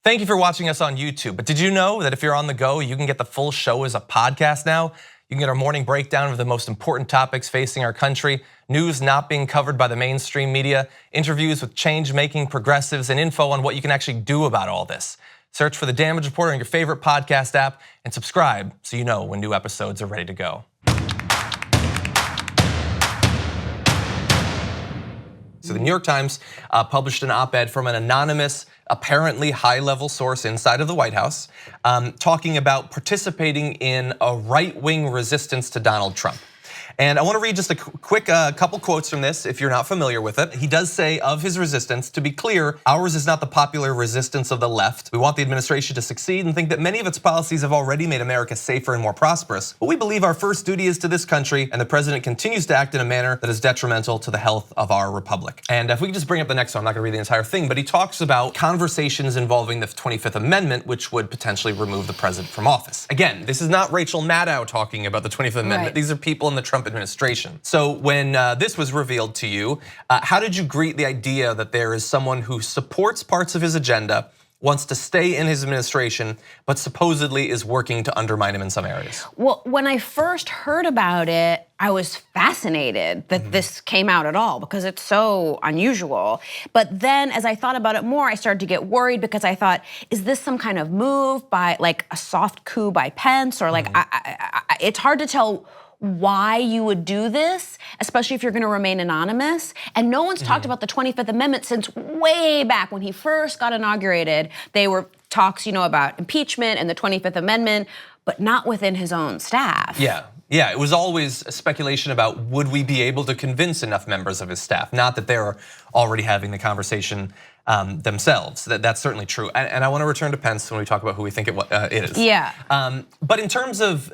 Thank you for watching us on YouTube. But did you know that if you're on the go, you can get the full show as a podcast now? You can get our morning breakdown of the most important topics facing our country, news not being covered by the mainstream media, interviews with change-making progressives, and info on what you can actually do about all this. Search for The Damage Report on your favorite podcast app and subscribe so you know when new episodes are ready to go. So the New York Times published an op-ed from an anonymous, apparently high-level source inside of the White House, talking about participating in a right-wing resistance to Donald Trump. And I want to read just a quick couple quotes from this if you're not familiar with it. He does say of his resistance, to be clear, ours is not the popular resistance of the left. We want the administration to succeed and think that many of its policies have already made America safer and more prosperous. But we believe our first duty is to this country, and the president continues to act in a manner that is detrimental to the health of our republic. And if we could just bring up the next one, I'm not gonna read the entire thing, but he talks about conversations involving the 25th Amendment, which would potentially remove the president from office. Again, this is not Rachel Maddow talking about the 25th Amendment. Right. These are people in the Trump administration. So when this was revealed to you, how did you greet the idea that there is someone who supports parts of his agenda, wants to stay in his administration, but supposedly is working to undermine him in some areas? Well, when I first heard about it, I was fascinated that this came out at all because it's so unusual. But then as I thought about it more, I started to get worried because I thought, is this some kind of move by like a soft coup by Pence, or like, it's hard to tell why you would do this, especially if you're gonna remain anonymous. And no one's talked about the 25th Amendment since way back when he first got inaugurated. They were talks, about impeachment and the 25th Amendment, but not within his own staff. Yeah, it was always a speculation about would we be able to convince enough members of his staff, not that they're already having the conversation themselves. That's certainly true. And I wanna return to Pence when we talk about who we think it is. Yeah. But in terms of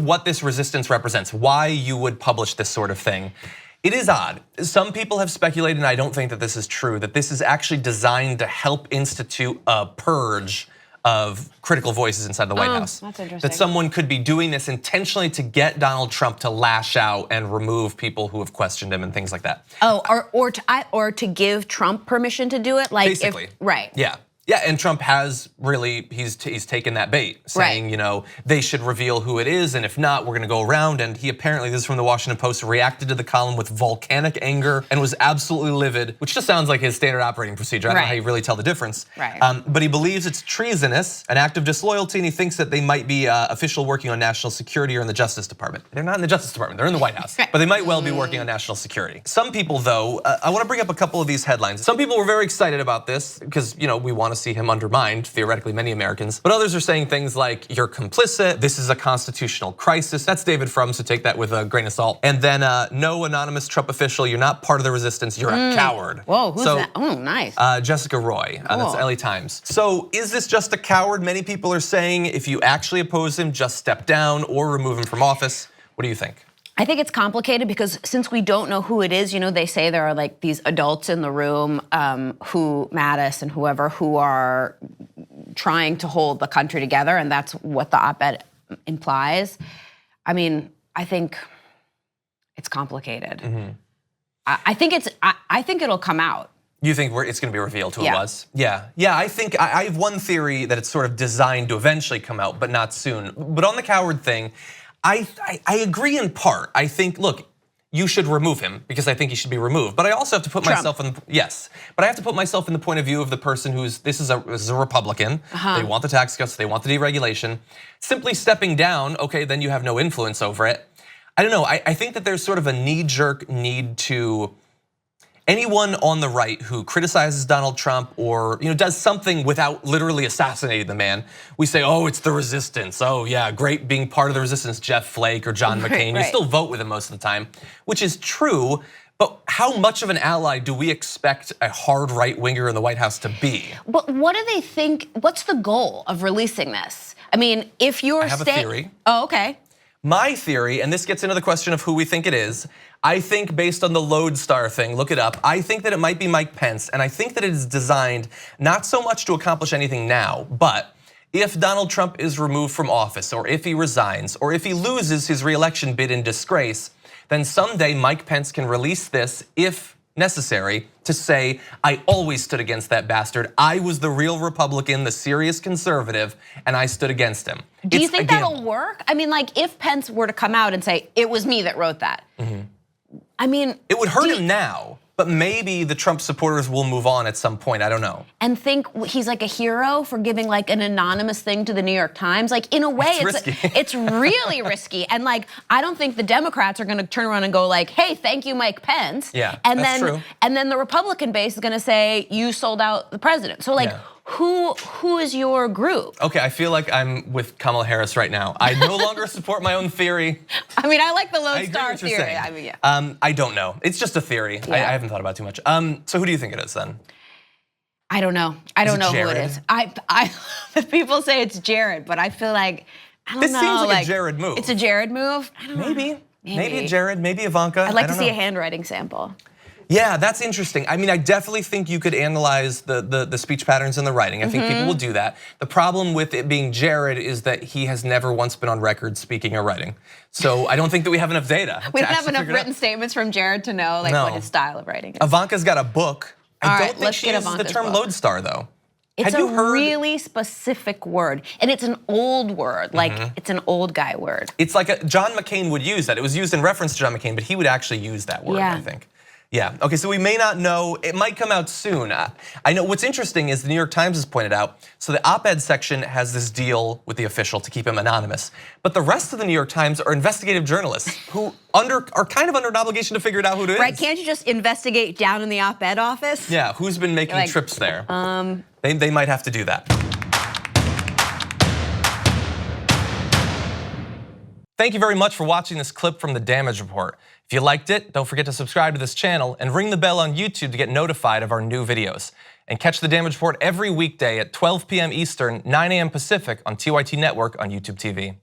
what this resistance represents, why you would publish this sort of thing, it is odd. Some people have speculated, and I don't think that this is true, that this is actually designed to help institute a purge of critical voices inside the White House. That's interesting. That someone could be doing this intentionally to get Donald Trump to lash out and remove people who have questioned him and things like that. Oh, or to give Trump permission to do it, like basically, right? Yeah, and Trump has really, he's taken that bait, saying, they should reveal who it is, and if not, we're gonna go around. And he apparently, this is from the Washington Post, reacted to the column with volcanic anger and was absolutely livid, which just sounds like his standard operating procedure. I don't know how you really tell the difference. Right. But he believes it's treasonous, an act of disloyalty, and he thinks that they might be official working on national security or in the Justice Department. They're not in the Justice Department, they're in the White House, but they might well be working on national security. Some people though, I wanna bring up a couple of these headlines. Some people were very excited about this because we wanna see him undermined, theoretically many Americans, but others are saying things like, you're complicit, this is a constitutional crisis. That's David Frum, so take that with a grain of salt. And then no anonymous Trump official, you're not part of the resistance, you're a coward. Whoa, who's that? Oh, nice. Jessica Roy, that's LA Times. So is this just a coward? Many people are saying if you actually oppose him, just step down or remove him from office. What do you think? I think it's complicated because since we don't know who it is, they say there are like these adults in the room, who Mattis and whoever, who are trying to hold the country together, and that's what the op-ed implies. I mean, I think it's complicated. I think it'll come out. You think it's going to be revealed who it was? Yeah. I think I have one theory that it's sort of designed to eventually come out, but not soon. But on the coward thing, I agree in part. I think, look, you should remove him because I think he should be removed. But I also have to put myself in, but I have to put myself in the point of view of the person who's, this is a Republican. They want the tax cuts, they want the deregulation. Simply stepping down, okay, then you have no influence over it. I don't know, I think that there's sort of a knee-jerk need to, anyone on the right who criticizes Donald Trump or does something without literally assassinating the man, we say, oh, it's the resistance. Oh yeah, great being part of the resistance, Jeff Flake or John McCain. Right. You still vote with him most of the time, which is true, but how much of an ally do we expect a hard right-winger in the White House to be? But what do they think, what's the goal of releasing this? I mean, if you're I have a theory. Oh, okay. My theory, and this gets into the question of who we think it is, I think based on the Lodestar thing, look it up, I think that it might be Mike Pence, and I think that it is designed not so much to accomplish anything now, but if Donald Trump is removed from office, or if he resigns, or if he loses his re-election bid in disgrace, then someday Mike Pence can release this if necessary to say, I always stood against that bastard. I was the real Republican, the serious conservative, and I stood against him. Do you think that'll work? I mean, like if Pence were to come out and say, it was me that wrote that. I mean, it would hurt him now, but maybe the Trump supporters will move on at some point, I don't know. And think he's like a hero for giving like an anonymous thing to the New York Times. Like in a way, it's really risky. And like, I don't think the Democrats are gonna turn around and go like, hey, thank you, Mike Pence. Yeah, and that's then, true. And then the Republican base is gonna say, you sold out the president. So like, who is your group? Okay, I feel like I'm with Kamala Harris right now. I no longer support my own theory. I mean, I like the Lone Star theory. Saying. I mean, yeah. I don't know. It's just a theory. I haven't thought about it too much. So who do you think it is then? I don't know. I don't know who it is. People say it's Jared, but I feel like I don't know. This seems like a Jared move. It's a Jared move. I don't know. Maybe Jared. Maybe Ivanka. I'd like to see a handwriting sample. Yeah, that's interesting. I mean, I definitely think you could analyze the speech patterns and the writing. I think people will do that. The problem with it being Jared is that he has never once been on record speaking or writing. So I don't think that we have enough data. We don't have enough written statements from Jared to know like what his style of writing is. Ivanka's got a book. I don't think she uses the Ivanka's term book. lodestar though. It's a really specific word, and it's an old word, like it's an old guy word. It's like John McCain would use that. It was used in reference to John McCain, but he would actually use that word, I think. Yeah, okay, so we may not know, it might come out soon. I know what's interesting is the New York Times has pointed out, so the op-ed section has this deal with the official to keep him anonymous, but the rest of the New York Times are investigative journalists who are kind of under an obligation to figure it out who it is. Right, can't you just investigate down in the op-ed office? Yeah, who's been making trips there? They might have to do that. Thank you very much for watching this clip from The Damage Report. If you liked it, don't forget to subscribe to this channel and ring the bell on YouTube to get notified of our new videos. And catch The Damage Report every weekday at 12 p.m. Eastern, 9 a.m. Pacific on TYT Network on YouTube TV.